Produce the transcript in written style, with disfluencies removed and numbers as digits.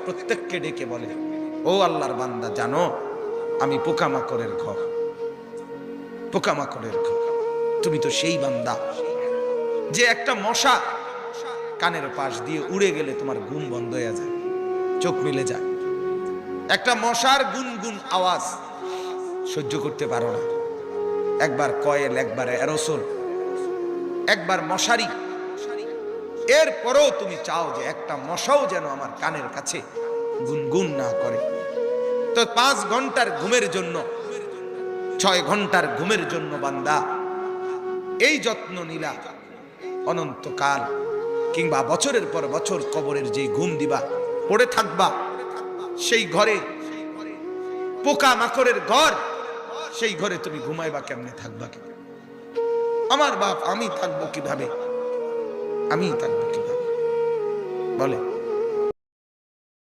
প্রত্যেককে ডেকে বলে, ও আল্লাহর বান্দা, জানো আমি পোকামাকড়ের ঘর, পোকামাকড়ের ঘর। তুমি তো সেই বান্দা যে একটা মশা কানের পাশ দিয়ে উড়ে গেলে তোমার ঘুম বন্ধ হয়ে যায়, চোখ মিলে যায়। একটা মশার গুনগুন আওয়াজ সহ্য করতে পারো না। একবার কয়েল, একবার অ্যারোসোল, একবার মশারি, এরপরেও তুমি চাও যে একটা মশাও যেন আমার কানের কাছে গুনগুন না করে। তো 5 ঘন্টার ঘুমের জন্য, 6 ঘন্টার ঘুমের জন্য বান্দা এই যত্ন নিলা, অনন্তকাল কিংবা বছরের পর বছর কবরের যে ঘুম দিবা, পড়ে থাকবা সেই ঘরে, পোকা মাকড়ের ঘর, সেই ঘরে তুমি ঘুমাইবা কেমনে, থাকবা কেমনে? আমার বাপ, আমি থাকবো কিভাবে, আমি থাকবো কিভাবে বলে?